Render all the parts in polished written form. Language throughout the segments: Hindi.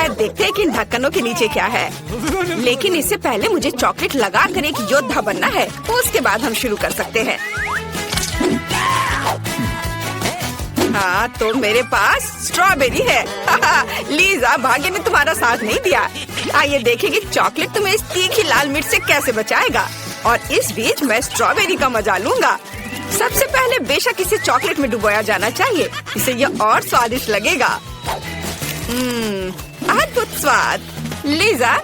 चलिए देखते हैं कि इन ढक्कनों के नीचे क्या है। लेकिन इससे पहले मुझे चॉकलेट लगाकर एक योद्धा बनना है। उसके बाद हम शुरू कर सकते हैं। हाँ, तो मेरे पास स्ट्रॉबेरी है। लीजा, भाग्य ने तुम्हारा साथ नहीं दिया। आइए देखें कि चॉकलेट तुम्हें इस तीखी लाल मिर्च से कैसे बचाएगा। और इस बीच मैं स्ट्रॉबेरी का मजा लूंगा। सबसे पहले बेशक इसे चॉकलेट में डुबोया जाना चाहिए। इसे यह और स्वादिष्ट लगेगा। अद्भुत स्वाद। लीजा,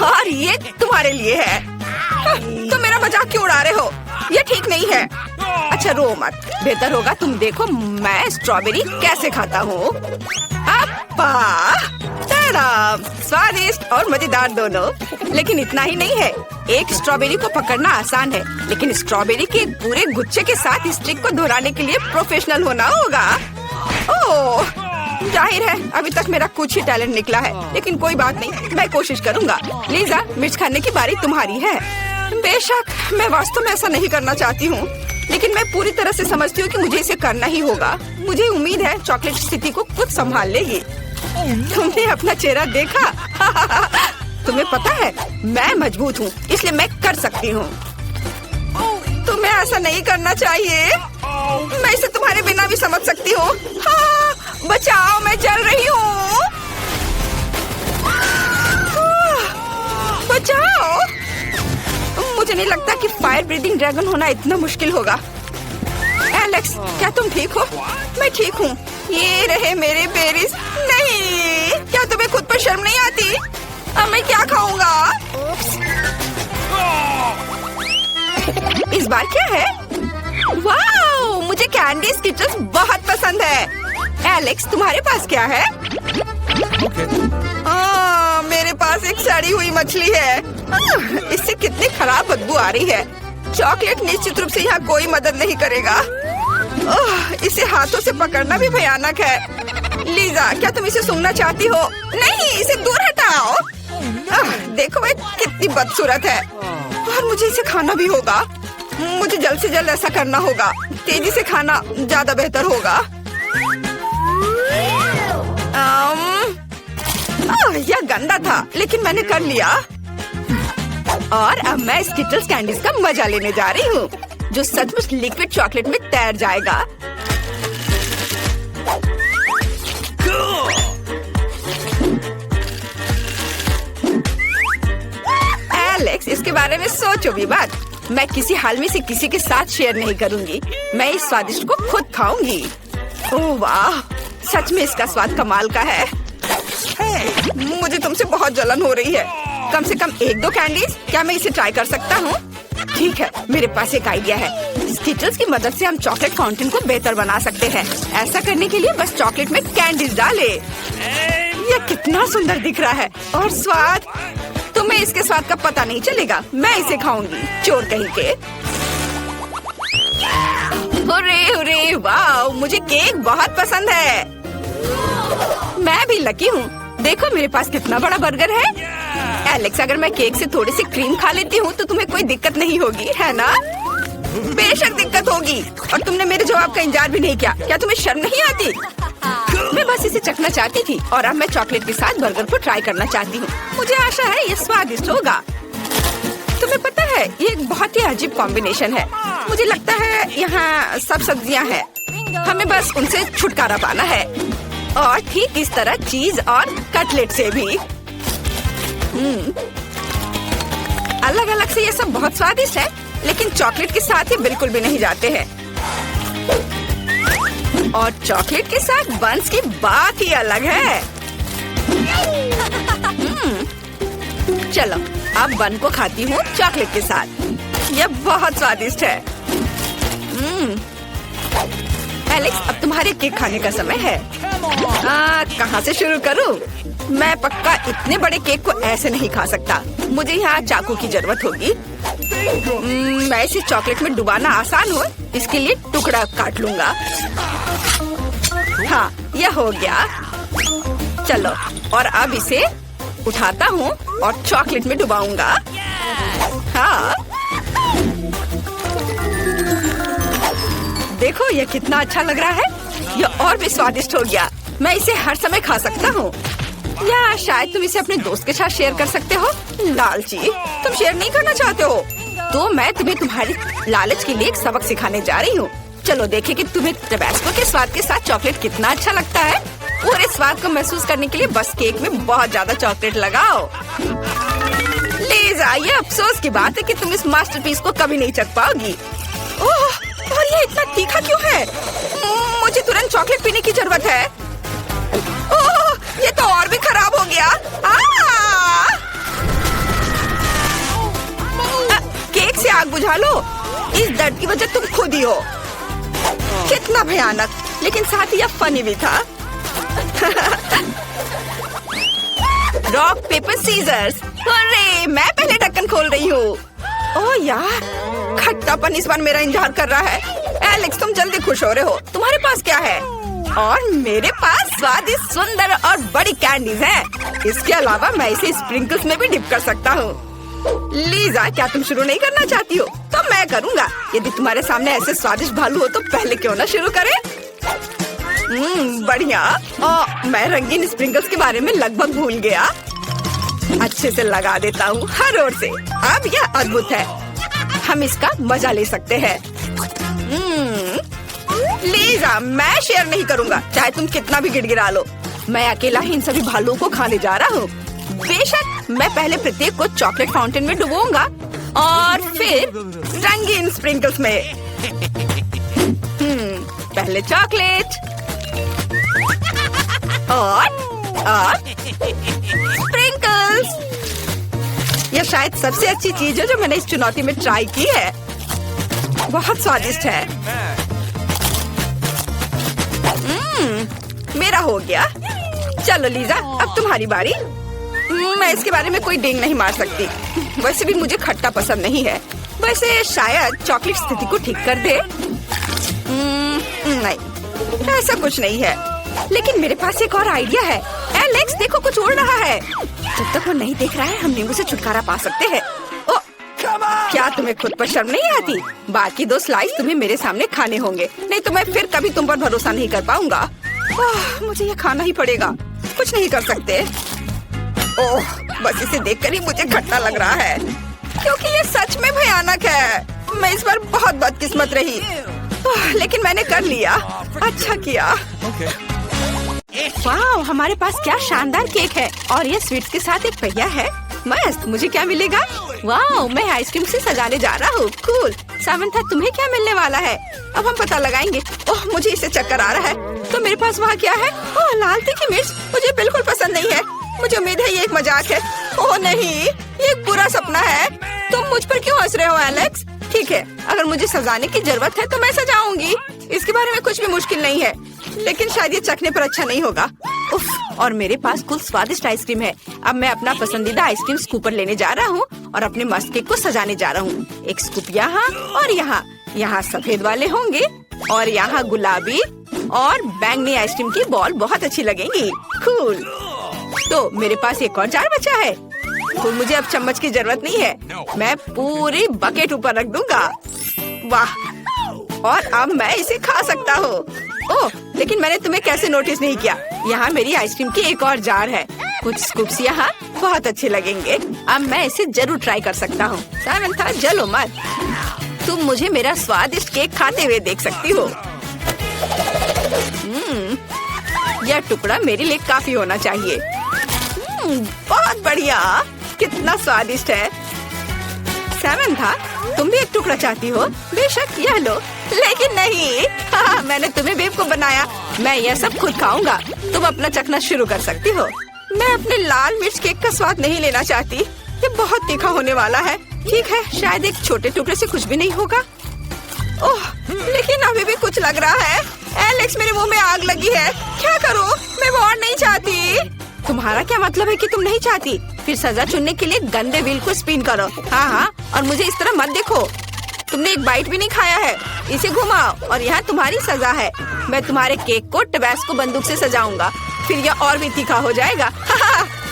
और ये तुम्हारे लिए है। तुम मेरा मजाक क्यों उड़ा रहे हो? ये ठीक नहीं है। अच्छा रो मत, बेहतर होगा तुम देखो मैं स्ट्रॉबेरी कैसे खाता हूँ। स्वादिष्ट और मजेदार दोनों। लेकिन इतना ही नहीं है। एक स्ट्रॉबेरी को पकड़ना आसान है, लेकिन स्ट्रॉबेरी के पूरे गुच्छे के साथ इस ट्रिक को दोहराने के लिए प्रोफेशनल होना होगा। ओह, जाहिर है अभी तक मेरा कुछ ही टैलेंट निकला है, लेकिन कोई बात नहीं, मैं कोशिश करूँगा। लीजा, मिर्च खाने की बारी तुम्हारी है। बेशक मैं वास्तव में ऐसा नहीं करना चाहती हूँ, लेकिन मैं पूरी तरह से समझती हूँ कि मुझे इसे करना ही होगा। मुझे उम्मीद है चॉकलेट स्थिति को खुद संभाल लेगी। तुमने अपना चेहरा देखा? तुम्हें पता है मैं मजबूत हूँ, इसलिए मैं कर सकती हूँ। तुम्हें ऐसा नहीं करना चाहिए। मैं इसे तुम्हारे बिना भी समझ सकती हूँ। हाँ, बचाओ, मैं चल रही हूँ। बचाओ। मुझे नहीं लगता कि फायर ब्रीदिंग ड्रैगन होना इतना मुश्किल होगा। एलेक्स, क्या तुम ठीक हो? मैं ठीक हूँ। ये रहे मेरे बेरीज। नहीं, क्या तुम्हें खुद पर शर्म नहीं आती? अब मैं क्या खाऊंगा? इस बार क्या है? वाह, मुझे कैंडी स्किटल्स बहुत पसंद है। एलेक्स, तुम्हारे पास क्या है? मेरे पास एक सड़ी हुई मछली है। इससे कितनी खराब बदबू आ रही है। चॉकलेट निश्चित रूप से यहाँ कोई मदद नहीं करेगा। इसे हाथों से पकड़ना भी भयानक है। लीजा, क्या तुम इसे सूंघना चाहती हो? नहीं, इसे दूर हटाओ। देखो ये कितनी बदसूरत है। और मुझे इसे खाना भी होगा। मुझे जल्द से जल्द ऐसा करना होगा। तेजी से खाना ज्यादा बेहतर होगा। यह गंदा था, लेकिन मैंने कर लिया। और अब मैं स्किटल्स कैंडीज का मजा लेने जा रही हूँ, जो सचमुच लिक्विड चॉकलेट में तैर जाएगा। एलेक्स, इसके बारे में सोचो भी बात। मैं किसी हाल में से किसी के साथ शेयर नहीं करूंगी। मैं इस स्वादिष्ट को खुद खाऊंगी। ओह वाह, सच में इसका स्वाद कमाल का है। मुझे तुमसे बहुत जलन हो रही है। कम से कम 1-2 कैंडीज। क्या मैं इसे ट्राई कर सकता हूँ? ठीक है, मेरे पास एक आइडिया है। स्किटल्स की मदद से हम चॉकलेट फाउंटेन को बेहतर बना सकते हैं। ऐसा करने के लिए बस चॉकलेट में कैंडीज डालें। यह कितना सुंदर दिख रहा है। और स्वाद, तुम्हें इसके स्वाद का पता नहीं चलेगा। मैं इसे खाऊंगी, चोर कहीं के। हुर्रे हुर्रे, वाह, मुझे केक बहुत पसंद है। मैं भी लकी हूँ। देखो मेरे पास कितना बड़ा बर्गर है। एलेक्स, अगर मैं केक से थोड़ी सी क्रीम खा लेती हूँ तो तुम्हें कोई दिक्कत नहीं होगी, है ना? बेशक दिक्कत होगी। और तुमने मेरे जवाब का इंतजार भी नहीं किया। क्या तुम्हें शर्म नहीं आती? मैं बस इसे चखना चाहती थी, और अब मैं चॉकलेट के साथ बर्गर को ट्राई करना चाहती हूँ। मुझे आशा है ये स्वादिष्ट होगा। तुम्हें पता है ये एक बहुत ही अजीब कॉम्बिनेशन है। मुझे लगता है यहाँ सब सब्जियाँ हैं। हमें बस उनसे छुटकारा पाना है। और ठीक इस तरह चीज और कटलेट से भी। अलग अलग से ये सब बहुत स्वादिष्ट है, लेकिन चॉकलेट के साथ ही बिल्कुल भी नहीं जाते हैं। और चॉकलेट के साथ बंस की बात ही अलग है। चलो अब बन को खाती हूँ चॉकलेट के साथ। यह बहुत स्वादिष्ट है। एलेक्स, अब तुम्हारे केक खाने का समय है। कहाँ से शुरू करूँ? मैं पक्का इतने बड़े केक को ऐसे नहीं खा सकता। मुझे यहाँ चाकू की जरूरत होगी। मैं इसे चॉकलेट में डुबाना आसान हो, इसके लिए टुकड़ा काट लूँगा। हाँ, यह हो गया। चलो, और अब इसे उठाता हूँ और चॉकलेट में डुबाऊंगा। हाँ, देखो यह कितना अच्छा लग रहा है। यह और भी स्वादिष्ट हो गया। मैं इसे हर समय खा सकता हूँ। या शायद तुम इसे अपने दोस्त के साथ शेयर कर सकते हो। लालची, तुम शेयर नहीं करना चाहते हो तो मैं तुम्हें तुम्हारी लालच के लिए एक सबक सिखाने जा रही हूँ। चलो देखें कि तुम्हें टबैस्को के स्वाद के साथ चॉकलेट कितना अच्छा लगता है। पूरे स्वाद को महसूस करने के लिए बस केक में बहुत ज्यादा चॉकलेट लगाओ। लीजा, ये अफसोस की बात है कि तुम इस मास्टरपीस को कभी नहीं चख पाओगी। ओह, और ये इतना तीखा क्यों है? मुझे तुरंत चॉकलेट पीने की जरूरत है। ओह, ये तो और भी खराब हो गया। केक से आग बुझा लो। इस दर्द की वजह तुम खुद ही हो। कितना भयानक, लेकिन साथ ही फनी भी था। Rock paper scissors. अरे, मैं पहले ढक्कन खोल रही हूँ। ओह यार, खट्टापन इस बार मेरा इंतजार कर रहा है। एलेक्स, तुम जल्दी खुश हो रहे हो। तुम्हारे पास क्या है? और मेरे पास स्वादिष्ट, सुंदर और बड़ी कैंडीज हैं। इसके अलावा मैं इसे स्प्रिंकल्स में भी डिप कर सकता हूँ। लीजा, क्या तुम शुरू नहीं करना चाहती हो? तो मैं करूँगा। यदि तुम्हारे सामने ऐसे स्वादिष्ट भालू हो तो पहले क्यों ना शुरू करें? बढ़िया। मैं रंगीन स्प्रिंकल्स के बारे में लगभग भूल गया। अच्छे से लगा देता हूँ हर ओर से। अब यह अद्भुत है। हम इसका मजा ले सकते हैं। लीजा, मैं शेयर नहीं करूँगा, चाहे तुम कितना भी गिड़गिड़ा लो। मैं अकेला ही इन सभी भालुओं को खाने जा रहा हूँ। बेशक, मैं पहले प्रत्येक को चॉकलेट फाउंटेन में डुबोऊंगा और फिर रंगीन स्प्रिंकल्स में। पहले चॉकलेट और स्प्रिंकल्स। यह शायद सबसे अच्छी चीज है जो मैंने इस चुनौती में ट्राई की है। बहुत स्वादिष्ट है। मेरा हो गया। चलो लीजा, अब तुम्हारी बारी। मैं इसके बारे में कोई डिंग नहीं मार सकती। वैसे भी मुझे खट्टा पसंद नहीं है। वैसे शायद चॉकलेट स्थिति को ठीक कर दे। नहीं, ऐसा कुछ नहीं है। लेकिन मेरे पास एक और आइडिया है। एलेक्स, देखो कुछ उड़ रहा है। जब तक वो नहीं देख रहा है हम नींबू से छुटकारा पा सकते हैं। ओ, क्या तुम्हें खुद पर शर्म नहीं आती? बाकी 2 स्लाइस तुम्हें मेरे सामने खाने होंगे, नहीं तो मैं फिर कभी तुम पर भरोसा नहीं कर पाऊंगा। मुझे ये खाना ही पड़ेगा, कुछ नहीं कर सकते। ओह, बस इसे देखकर ही मुझे खट्टा लग रहा है, क्योंकि ये सच में भयानक है। मैं इस बार बहुत बदकिस्मत रही, लेकिन मैंने कर लिया। अच्छा किया। वाह, हमारे पास क्या शानदार केक है और ये स्वीट्स के साथ एक पहिया है। मस्त। मुझे क्या मिलेगा? वाह, मैं आइसक्रीम से सजाने जा रहा हूँ। कूल। सामंथा, तुम्हें क्या मिलने वाला है? अब हम पता लगाएंगे। ओह, मुझे इससे चक्कर आ रहा है। तो मेरे पास वहाँ क्या है? ओह, लाल तीखी मिर्च। मुझे बिल्कुल पसंद नहीं है। मुझे उम्मीद है ये एक मजाक है। ओह नहीं, ये एक बुरा सपना है। तुम मुझ पर क्यों हंस रहे हो एलेक्स? ठीक है, अगर मुझे सजाने की जरूरत है तो मैं सजाऊंगी। इसके बारे में कुछ भी मुश्किल नहीं है, लेकिन शायद ये चखने पर अच्छा नहीं होगा। उफ, और मेरे पास कुल स्वादिष्ट आइसक्रीम है। अब मैं अपना पसंदीदा आइसक्रीम स्कूपर लेने जा रहा हूँ और अपने मस्त केक को सजाने जा रहा हूँ। एक स्कूप यहाँ और यहाँ सफेद वाले होंगे और यहाँ गुलाबी और बैंगनी आइसक्रीम की बॉल बहुत अच्छी लगेंगी। कूल। तो मेरे पास एक और जार बचा है। तो मुझे अब चम्मच की जरूरत नहीं है, मैं पूरी बकेट ऊपर रख दूंगा। वाह, और अब मैं इसे खा सकता हूँ। ओह, लेकिन मैंने तुम्हें कैसे नोटिस नहीं किया? यहाँ मेरी आइसक्रीम की एक और जार है। कुछ स्कूप्स यहाँ बहुत अच्छे लगेंगे। अब मैं इसे जरूर ट्राई कर सकता हूँ। सामंथा, जलो मत। तुम मुझे मेरा स्वादिष्ट केक खाते हुए देख सकती हो। यह टुकड़ा मेरे लिए काफी होना चाहिए। बहुत बढ़िया, कितना स्वादिष्ट है। सामंथा, तुम भी एक टुकड़ा चाहती हो? बेशक, यह लो। लेकिन नहीं, मैंने तुम्हें बेवकूफ बनाया। मैं यह सब खुद खाऊंगा। तुम अपना चखना शुरू कर सकती हो। मैं अपने लाल मिर्च केक का स्वाद नहीं लेना चाहती। ये बहुत तीखा होने वाला है। ठीक है, शायद एक छोटे टुकड़े से कुछ भी नहीं होगा। ओह, लेकिन अभी भी कुछ लग रहा है। एलेक्स, मेरे मुंह में आग लगी है। क्या करूं? मैं वो और नहीं चाहती। तुम्हारा क्या मतलब है कि तुम नहीं चाहती? फिर सजा चुनने के लिए गंदे व्हील को स्पिन करो। हाँ, और मुझे इस तरह मत देखो। तुमने एक बाइट भी नहीं खाया है। इसे घुमाओ और यहाँ तुम्हारी सजा है। मैं तुम्हारे केक को टबैस्को बंदूक से सजाऊंगा, फिर यह और भी तीखा हो जाएगा।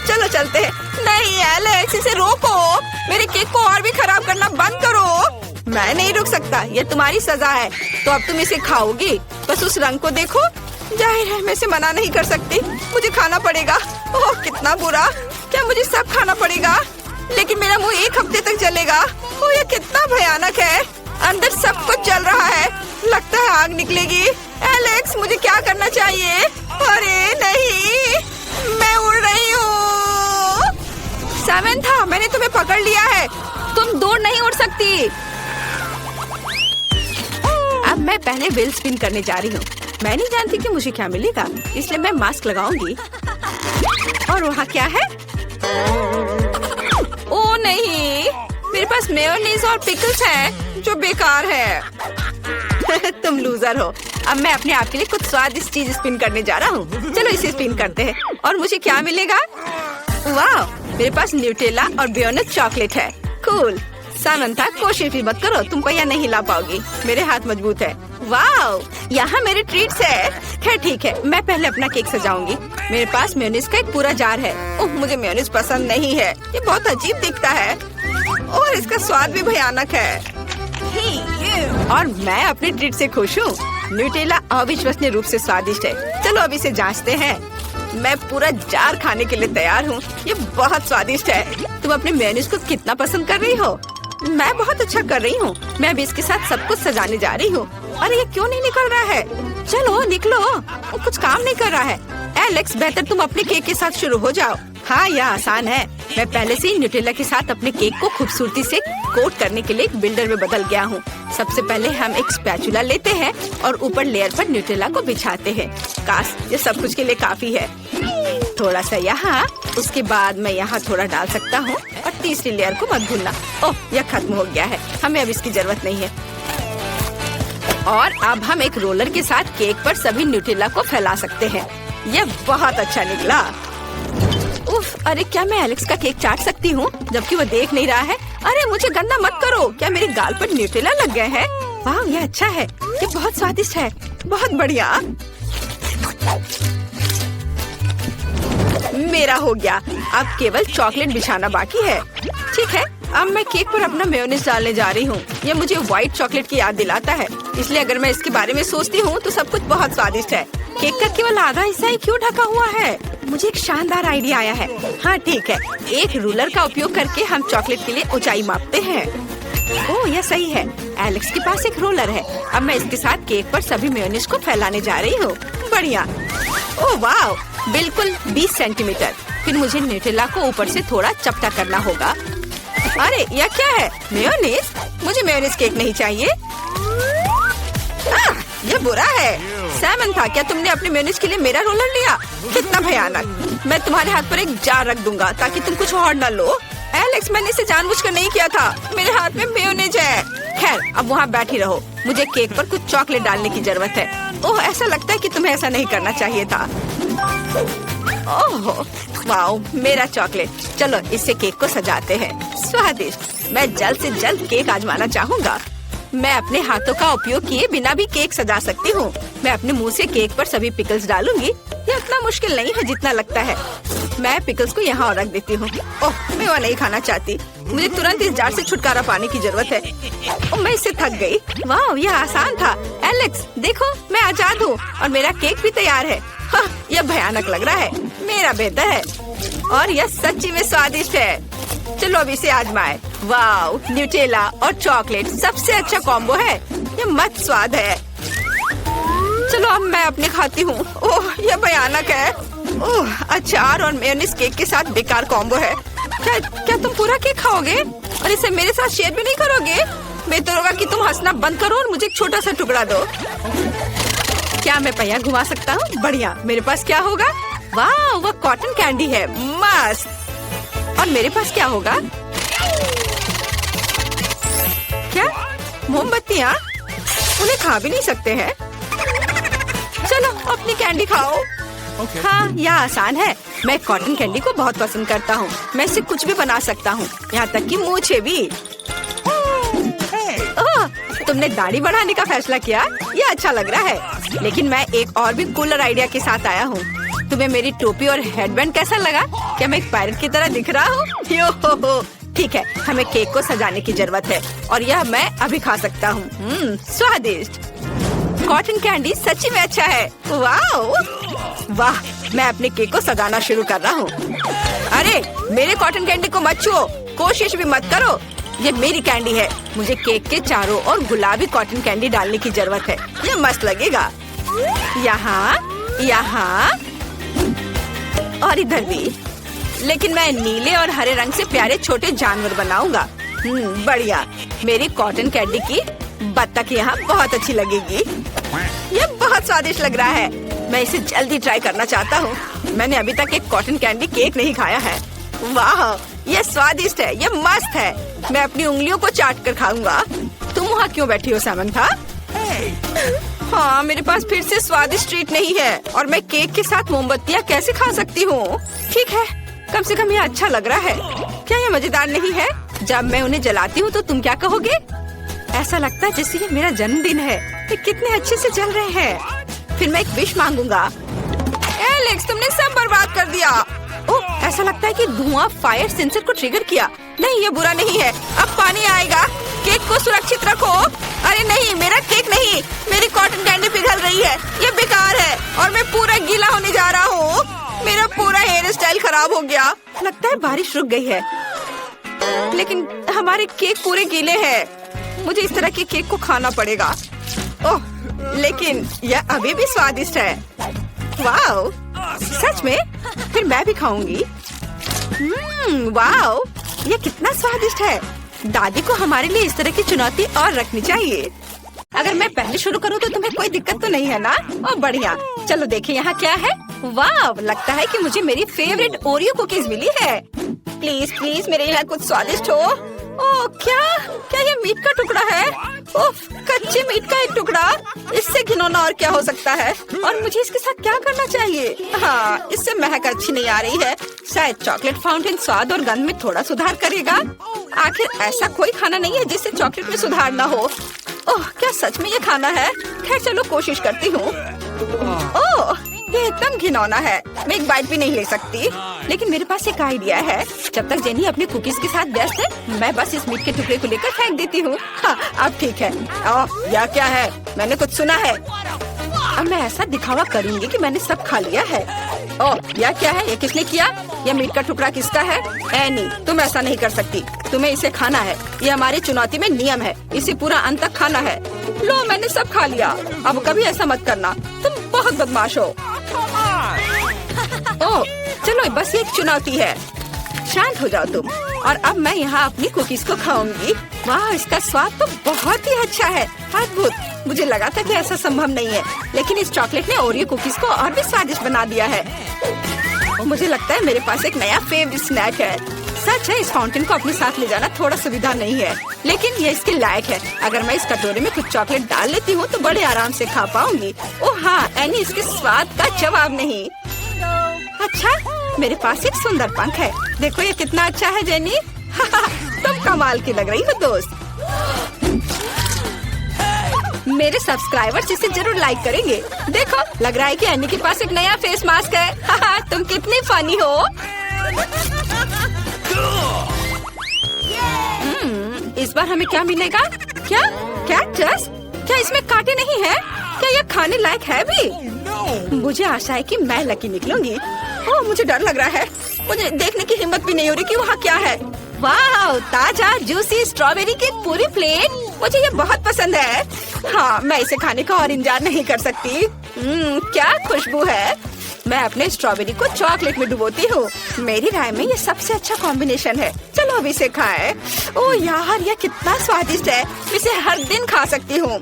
चलो चलते हैं। नहीं एलेक्स, इसे रोको। मेरे केक को और भी खराब करना बंद करो। मैं नहीं रुक सकता, यह तुम्हारी सजा है। तो अब तुम इसे खाओगी। बस उस रंग को देखो, जाहिर है मैं इसे मना नहीं कर सकती, मुझे खाना पड़ेगा। ओह कितना बुरा, क्या मुझे सब खाना पड़ेगा? लेकिन मेरा मुंह 1 हफ्ते तक जलेगा। ओह ये कितना भयानक है, अंदर सब कुछ जल रहा है, लगता है आग निकलेगी। एलेक्स मुझे क्या करना चाहिए? अरे नहीं, मैं उड़ रही हूँ। सामंथा मैंने तुम्हें पकड़ लिया है, तुम दूर नहीं उड़ सकती। अब मैं पहले व्हील स्पिन करने जा रही हूँ। मैं नहीं जानती कि मुझे क्या मिलेगा, इसलिए मैं मास्क लगाऊंगी। और वहाँ क्या है? ओ नहीं, मेरे पास मेयोनीज और पिकल्स हैं जो बेकार है। तुम लूजर हो। अब मैं अपने आप के लिए कुछ स्वादिष्ट चीज स्पिन करने जा रहा हूँ। चलो इसे स्पिन करते हैं। और मुझे क्या मिलेगा? वाह, मेरे पास न्यूटेला और बेयोनेट चॉकलेट है। कूल। सामंथा कोशिश भी मत करो, तुम पहिया नहीं ला पाओगी, मेरे हाथ मजबूत है। वाह, यहाँ मेरे ट्रीट्स है। खैर ठीक है, मैं पहले अपना केक सजाऊंगी। मेरे पास मेयोनीज का एक पूरा जार है। ओह मुझे मेयोनीज पसंद नहीं है, ये बहुत अजीब दिखता है और इसका स्वाद भी भयानक है। और मैं अपने ट्रीट से खुश हूँ। न्यूटेला अविश्वसनीय रूप से स्वादिष्ट है। चलो अब इसे जांचते हैं। मैं पूरा जार खाने के लिए तैयार हूँ, ये बहुत स्वादिष्ट है। तुम अपने मेयोनीज को कितना पसंद कर रही हो? मैं बहुत अच्छा कर रही हूँ। मैं अभी इसके साथ सब कुछ सजाने जा रही हूँ। अरे ये क्यों नहीं निकल रहा है? चलो निकलो, कुछ काम नहीं कर रहा है। एलेक्स बेहतर तुम अपने केक के साथ शुरू हो जाओ। हाँ यह आसान है, मैं पहले से ही न्यूटेला के साथ अपने केक को खूबसूरती से कोट करने के लिए एक बिल्डर में बदल गया हूँ। सबसे पहले हम एक स्पैचुला लेते हैं और ऊपर लेयर पर न्यूटेला को बिछाते हैं। काश ये सब कुछ के लिए काफी है। थोड़ा सा यहाँ, उसके बाद मैं यहाँ थोड़ा डाल सकता हूँ और तीसरी लेयर को मत भूलना। ओह यह खत्म हो गया है, हमें अब इसकी जरूरत नहीं है। और अब हम एक रोलर के साथ केक पर सभी न्यूटेला को फैला सकते हैं। यह बहुत अच्छा निकला। उफ, अरे क्या मैं एलेक्स का केक चाट सकती हूँ जबकि वो देख नहीं रहा है? अरे मुझे गंदा मत करो, क्या मेरे गाल पर न्यूटेला लग गए हैं? वाह ये अच्छा है, ये बहुत स्वादिष्ट है, बहुत बढ़िया। मेरा हो गया, अब केवल चॉकलेट बिछाना बाकी है। ठीक है, अब मैं केक पर अपना मेयोनीज डालने जा रही हूँ। ये मुझे व्हाइट चॉकलेट की याद दिलाता है, इसलिए अगर मैं इसके बारे में सोचती हूँ तो सब कुछ बहुत स्वादिष्ट है। केक का केवल आधा हिस्सा ही क्यों ढका हुआ है? मुझे एक शानदार आइडिया आया है। हाँ ठीक है, एक रूलर का उपयोग करके हम चॉकलेट के लिए ऊंचाई मापते हैं। ओह यह सही है, एलेक्स के पास एक रोलर है। अब मैं इसके साथ केक पर सभी मेयोनीज को फैलाने जा रही हूँ। बढ़िया। ओह वाह, बिल्कुल 20 सेंटीमीटर। फिर मुझे न्यूटेला को ऊपर से थोड़ा चपटा करना होगा। अरे यह क्या है? मेयोनीज? मुझे मेयोनीज केक नहीं चाहिए। यह बुरा है। सामंथा क्या तुमने अपने मेयोनीज के लिए मेरा रोलर लिया? कितना भयानक। मैं तुम्हारे हाथ पर एक जार रख दूंगा ताकि तुम कुछ और न लो। एलेक्स मैंने इसे जानबूझकर नहीं किया था, मेरे हाथ में मेयोनीज है। खैर अब वहाँ बैठी रहो, मुझे केक पर कुछ चॉकलेट डालने की जरूरत है। ओह ऐसा लगता है कि तुम्हें ऐसा नहीं करना चाहिए था। ओह वाओ, मेरा चॉकलेट। चलो इससे केक को सजाते हैं। स्वादिष्ट। मैं जल्द से जल्द केक आजमाना चाहूँगा। मैं अपने हाथों का उपयोग किए बिना भी केक सजा सकती हूँ। मैं अपने मुंह से केक पर सभी पिकल्स डालूंगी। ये उतना मुश्किल नहीं है जितना लगता है। मैं पिकल्स को यहाँ और रख देती हूँ। ओह मैं वो नहीं खाना चाहती, मुझे तुरंत इस जार से छुटकारा पाने की जरूरत है। ओह मैं इससे थक गई। वाह यह आसान था। एलेक्स देखो, मैं आजाद हूँ और मेरा केक भी तैयार है। हाँ, यह भयानक लग रहा है, मेरा बेहतर है और यह सच्ची में स्वादिष्ट है। चलो अब इसे आजमाएं। वाव, न्यूटेला और चॉकलेट सबसे अच्छा कॉम्बो है। ये मस्त स्वाद है। चलो अब मैं अपने खाती हूँ। ओह यह भयानक है। ओह अचार और मेयोनीज केक के साथ बेकार कॉम्बो है। क्या तुम पूरा केक खाओगे और इसे मेरे साथ शेयर भी नहीं करोगे? बेहतर होगा कि तुम हंसना बंद करो और मुझे एक छोटा सा टुकड़ा दो। क्या मैं पहिया घुमा सकता हूँ? बढ़िया। मेरे पास क्या होगा? वाह वह कॉटन कैंडी है, मस्त। और मेरे पास क्या होगा? क्या मोमबत्तियाँ? उन्हें खा भी नहीं सकते हैं। चलो अपनी कैंडी खाओ। हाँ यह आसान है। मैं कॉटन कैंडी को बहुत पसंद करता हूँ। मैं इससे कुछ भी बना सकता हूँ, यहाँ तक कि मूछें भी। ओह, तुमने दाढ़ी बढ़ाने का फैसला किया, यह अच्छा लग रहा है। लेकिन मैं एक और भी कूलर आइडिया के साथ आया हूँ। तुम्हें मेरी टोपी और हेडबैंड कैसा लगा? क्या मैं एक पायरेट की तरह दिख रहा हूँ? यो हो। ठीक है, हमें केक को सजाने की जरूरत है और यह मैं अभी खा सकता हूँ। स्वादिष्ट। कॉटन कैंडी सच्ची में अच्छा है। वाह वाह, मैं अपने केक को सजाना शुरू कर रहा हूँ। अरे मेरे कॉटन कैंडी को मत छुओ, कोशिश भी मत करो। ये मेरी कैंडी है। मुझे केक के चारों ओर गुलाबी कॉटन कैंडी डालने की जरूरत है। ये मस्त लगेगा। यहाँ यहाँ और इधर भी। लेकिन मैं नीले और हरे रंग से प्यारे छोटे जानवर बनाऊंगा। बढ़िया। मेरी कॉटन कैंडी की बत्तख यहाँ बहुत अच्छी लगेगी। ये बहुत स्वादिष्ट लग रहा है। मैं इसे जल्दी ट्राई करना चाहता हूँ। मैंने अभी तक एक कॉटन कैंडी केक नहीं खाया है। वाह, ये स्वादिष्ट है, ये मस्त है। मैं अपनी उंगलियों को चाट कर खाऊंगा। तुम वहाँ क्यों बैठी हो सामंथा? हाँ, मेरे पास फिर से स्वादिष्ट ट्रीट नहीं है और मैं केक के साथ मोमबत्तियाँ कैसे खा सकती हूँ? ठीक है, कम से कम ये अच्छा लग रहा है। क्या ये मजेदार नहीं है? जब मैं उन्हें जलाती हूँ तो तुम क्या कहोगे? ऐसा लगता है जैसे ये मेरा जन्मदिन है। ये कितने अच्छे से जल रहे हैं। फिर मैं एक विश मांगूंगा। एलेक्स, तुमने सब बर्बाद कर दिया। ओह, ऐसा लगता है कि धुआं फायर सेंसर को ट्रिगर किया। नहीं, ये बुरा नहीं है। अब पानी आएगा। केक को सुरक्षित रखो। अरे नहीं, मेरा केक नहीं, मेरी कॉटन कैंडी पिघल रही है। ये बेकार है और मैं पूरा गीला होने जा रहा हूँ। मेरा पूरा हेयर स्टाइल खराब हो गया। लगता है बारिश रुक गई है, लेकिन हमारे केक पूरे गीले हैं। मुझे इस तरह के केक को खाना पड़ेगा। ओह, लेकिन यह अभी भी स्वादिष्ट है। वाओ, सच में? फिर मैं भी खाऊंगी। वाओ, ये कितना स्वादिष्ट है। दादी को हमारे लिए इस तरह की चुनौती और रखनी चाहिए। अगर मैं पहले शुरू करूँ तो तुम्हें कोई दिक्कत तो नहीं है ना? ओह बढ़िया, चलो देखें यहाँ क्या है। वाह, लगता है कि मुझे मेरी फेवरेट ओरियो कुकीज मिली है। प्लीज प्लीज मेरे यहाँ कुछ स्वादिष्ट हो। ओह क्या ये मीट का टुकड़ा है? ओह, कच्चे मीट का एक टुकड़ा। इससे घिनौना और क्या हो सकता है? और मुझे इसके साथ क्या करना चाहिए? हाँ, इससे महक अच्छी नहीं आ रही है। शायद चॉकलेट फाउंटेन स्वाद और गंध में थोड़ा सुधार करेगा। आखिर ऐसा कोई खाना नहीं है जिससे चॉकलेट में सुधार न हो। ओह, क्या सच में ये खाना है? खैर चलो कोशिश करती हूँ। ओह, ये एकदम घिनौना है। मैं एक बाइट भी नहीं ले सकती। लेकिन मेरे पास एक आइडिया है। जब तक जेनी अपने कुकीज के साथ व्यस्त है, मैं बस इस मीट के टुकड़े को लेकर फेंक देती हूँ। हाँ, अब ठीक है। ओह, यह क्या है? मैंने कुछ सुना है। अब मैं ऐसा दिखावा करूँगी कि मैंने सब खा लिया है। ओह, यह क्या है? ये किसने किया? यह मीट का टुकड़ा किसका है? एनी, तुम ऐसा नहीं कर सकती। तुम्हें इसे खाना है। ये हमारी चुनौती में नियम है। इसे पूरा अंत तक खाना है। लो, मैंने सब खा लिया। अब कभी ऐसा मत करना। तुम बहुत बदमाश हो। ओह, चलो बस ये एक चुनौती है। शांत हो जाओ तुम। और अब मैं यहाँ अपनी कुकीज को खाऊंगी। वाह, इसका स्वाद तो बहुत ही अच्छा है। अद्भुत। मुझे लगा था कि ऐसा संभव नहीं है, लेकिन इस चॉकलेट ने ओरियो कुकीज को और भी स्वादिष्ट बना दिया है। और मुझे लगता है मेरे पास एक नया फेवरेट स्नैक है। सच है, इस फाउंटेन को अपने साथ ले जाना थोड़ा सुविधा नहीं है, लेकिन ये इसके लायक है। अगर मैं इस कटोरे में कुछ चॉकलेट डाल लेती हूँ तो बड़े आराम से खा पाऊंगी। ओह हाँ, एनी, इसके स्वाद का जवाब नहीं। अच्छा, मेरे पास एक सुंदर पंख है। देखो ये कितना अच्छा है जेनी। तुम कमाल की लग रही हो दोस्त। मेरे सब्सक्राइबर्स इसे जरूर लाइक करेंगे। देखो, लग रहा है कि एनी के पास एक नया फेस मास्क है। तुम कितनी फनी हो। इस बार हमें क्या मिलेगा? क्या कैक्टस? क्या इसमें कांटे नहीं है? क्या यह खाने लायक है भी? मुझे आशा है कि मैं लकी निकलूंगी। ओह, मुझे डर लग रहा है। मुझे देखने की हिम्मत भी नहीं हो रही कि वहाँ क्या है। वाह, ताजा जूसी स्ट्रॉबेरी की पूरी प्लेट। मुझे ये बहुत पसंद है। हाँ, मैं इसे खाने का और इंतजार नहीं कर सकती। क्या खुशबू है। मैं अपने स्ट्रॉबेरी को चॉकलेट में डुबोती हूँ। मेरी राय में ये सबसे अच्छा कॉम्बिनेशन है। चलो अब इसे खाएं। ओह यार, ये कितना स्वादिष्ट है। इसे हर दिन खा सकती हूँ।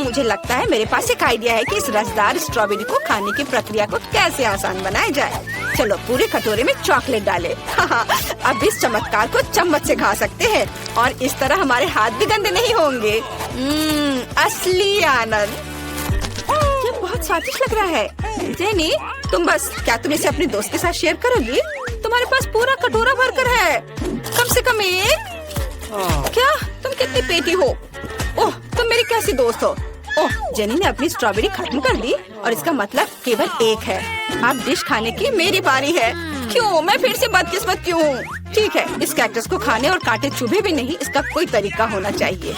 मुझे लगता है मेरे पास एक आइडिया है कि इस रसदार स्ट्रॉबेरी को खाने की प्रक्रिया को कैसे आसान बनाया जाए। चलो पूरे कटोरे में चॉकलेट डालें। अब इस चमत्कार को चम्मच से खा सकते हैं और इस तरह हमारे हाथ भी गंदे नहीं होंगे। असली आनंद। ये बहुत स्वादिष्ट लग रहा है। जेनी, क्या तुम इसे अपने दोस्त के साथ शेयर करोगी? तुम्हारे पास पूरा कटोरा भरकर है। कम से कम एक। क्या तुम कितनी पेटी हो? ओह, तुम मेरी कैसी दोस्त हो? ओह, जेनी ने अपनी स्ट्रॉबेरी खत्म कर दी और इसका मतलब केवल एक है। अब डिश खाने की मेरी बारी है। क्यों? मैं फिर से बदकिस्मत क्यों हूँ? ठीक है, इस कैक्टस को खाने और कांटे चुभे भी नहीं, इसका कोई तरीका होना चाहिए।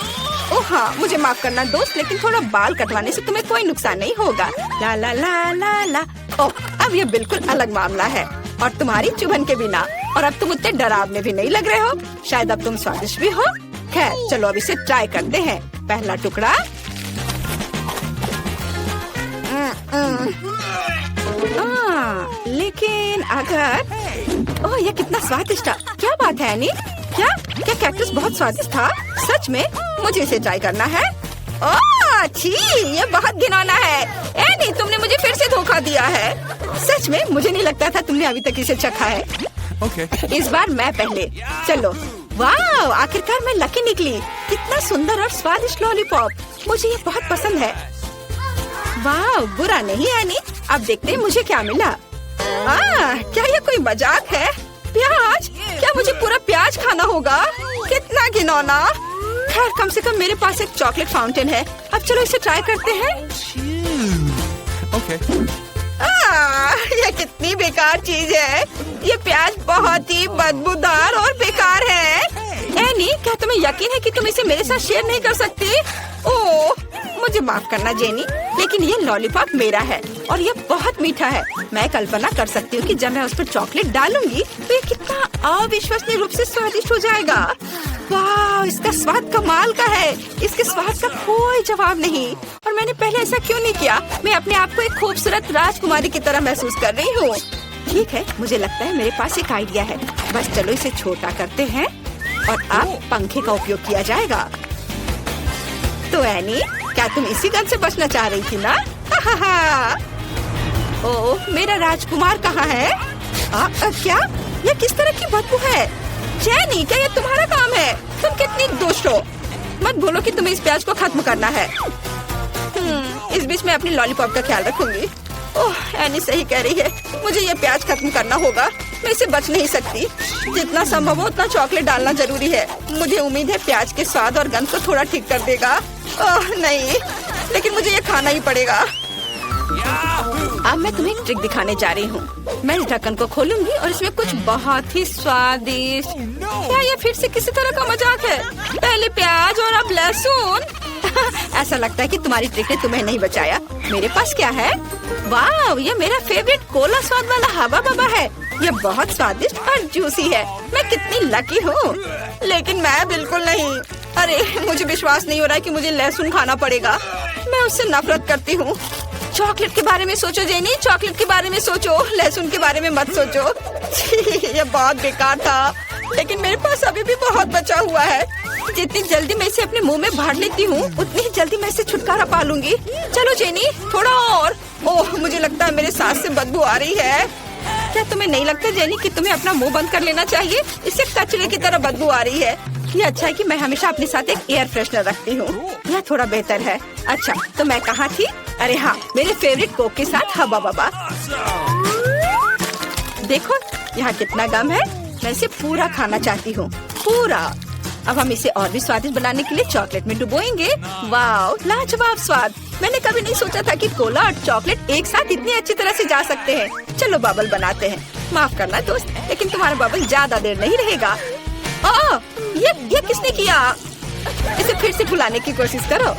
ओह हाँ, मुझे माफ करना दोस्त, लेकिन थोड़ा बाल कटवाने से तुम्हें कोई नुकसान नहीं होगा। ला ला ला ला ला। ओह, अब ये बिल्कुल अलग मामला है, और तुम्हारी चुभन के बिना। और अब तुम उतने डरावने भी नहीं लग रहे हो। शायद अब तुम स्वादिष्ट भी हो। खैर चलो अब इसे ट्राई करते हैं। पहला टुकड़ा। लेकिन अगर ओह, ये कितना स्वादिष्ट है। क्या बात है एनी? क्या कैक्टस बहुत स्वादिष्ट था? सच में? मुझे इसे ट्राई करना है। ओह छी, ये बहुत घिनौना है। एनी, तुमने मुझे फिर से धोखा दिया है। सच में? मुझे नहीं लगता था तुमने अभी तक इसे चखा है। इस बार मैं पहले। चलो। वाह, आखिरकार मैं लकी निकली। कितना सुंदर और स्वादिष्ट लॉलीपॉप। मुझे ये बहुत पसंद है। वाह, बुरा नहीं एनी। अब देखते हैं मुझे क्या मिला। क्या ये कोई मजाक है? प्याज? क्या मुझे पूरा प्याज खाना होगा? कितना घिनौना। खैर कम से कम मेरे पास एक चॉकलेट फाउंटेन है। अब चलो इसे ट्राई करते हैं। ये कितनी बेकार चीज है। ये प्याज बहुत ही बदबूदार और बेकार है। एनी, क्या तुम्हें यकीन है कि तुम इसे मेरे साथ शेयर नहीं कर सकती? ओह, मुझे माफ करना जेनी, लेकिन ये लॉलीपॉप मेरा है और ये बहुत मीठा है। मैं कल्पना कर सकती हूँ कि जब मैं उस पर चॉकलेट डालूंगी तो ये कितना अविश्वसनीय रूप से स्वादिष्ट हो जाएगा। वाह, इसका स्वाद कमाल का है। इसके स्वाद का कोई जवाब नहीं। और मैंने पहले ऐसा क्यों नहीं किया? मैं अपने आप को एक खूबसूरत राजकुमारी की तरह महसूस कर रही हूँ। ठीक है, मुझे लगता है मेरे पास एक आइडिया है। बस चलो इसे छोटा करते हैं और अब पंखे का उपयोग किया जाएगा। तो एनी, क्या तुम इसी गन से बचना चाह रही थी ना? ओह, मेरा राजकुमार कहाँ है? क्या? ये किस तरह की बदबू है? जेनी, क्या ये तुम्हारा काम है? तुम कितनी दुष्ट हो। मत बोलो कि तुम्हें इस प्याज को खत्म करना है। इस बीच मैं अपनी लॉलीपॉप का ख्याल रखूंगी। ओह, एनी सही कह रही है। मुझे ये प्याज खत्म करना होगा। मैं इसे बच नहीं सकती। जितना संभव हो उतना चॉकलेट डालना जरूरी है। मुझे उम्मीद है प्याज के स्वाद और गंध को थोड़ा ठीक कर देगा। ओह नहीं, लेकिन मुझे ये खाना ही पड़ेगा। अब मैं तुम्हें एक ट्रिक दिखाने जा रही हूँ। मैं इस ढक्कन को खोलूंगी और इसमें कुछ बहुत ही स्वादिष्ट। क्या ये फिर से किसी तरह का मजाक है? पहले प्याज और अब लहसुन। ऐसा लगता है कि तुम्हारी ट्रिक ने तुम्हें नहीं बचाया। मेरे पास क्या है? वाह, ये मेरा फेवरेट कोला स्वाद वाला हवा बाबा है। ये बहुत स्वादिष्ट और जूसी है। मैं कितनी लकी हूँ। लेकिन मैं बिल्कुल नहीं। अरे, मुझे विश्वास नहीं हो रहा है कि मुझे लहसुन खाना पड़ेगा। मैं उससे नफरत करती हूँ। चॉकलेट के बारे में सोचो जेनी, चॉकलेट के बारे में सोचो, लहसुन के बारे में मत सोचो। ये बहुत बेकार था, लेकिन मेरे पास अभी भी बहुत बचा हुआ है। जितनी जल्दी मैं इसे अपने मुंह में भर लेती हूँ, उतनी ही जल्दी मैं इसे छुटकारा पा लूंगी। चलो जेनी, थोड़ा और। ओह, मुझे लगता है मेरे सांस से बदबू आ रही है। क्या तुम्हें नहीं लगता जेनी कि तुम्हें अपना मुंह बंद कर लेना चाहिए? इससे कचरे की तरह बदबू आ रही है। ये अच्छा है कि मैं हमेशा अपने साथ एक एयर फ्रेशनर रखती हूँ। यह थोड़ा बेहतर है। अच्छा, तो मैं कहाँ थी? अरे हाँ, मेरे फेवरेट कोक के साथ हवा बाबा। देखो यहाँ कितना गम है। मैं इसे पूरा खाना चाहती हूँ, पूरा। अब हम इसे और भी स्वादिष्ट बनाने के लिए चॉकलेट में डुबोएंगे। वाह, लाजवाब स्वाद। मैंने कभी नहीं सोचा था कि कोला और चॉकलेट एक साथ इतनी अच्छी तरह से जा सकते हैं। चलो बबल बनाते हैं। माफ करना दोस्त, लेकिन तुम्हारा बबल ज्यादा देर नहीं रहेगा। ये किसने किया? इसे फिर से फुलाने की कोशिश करो।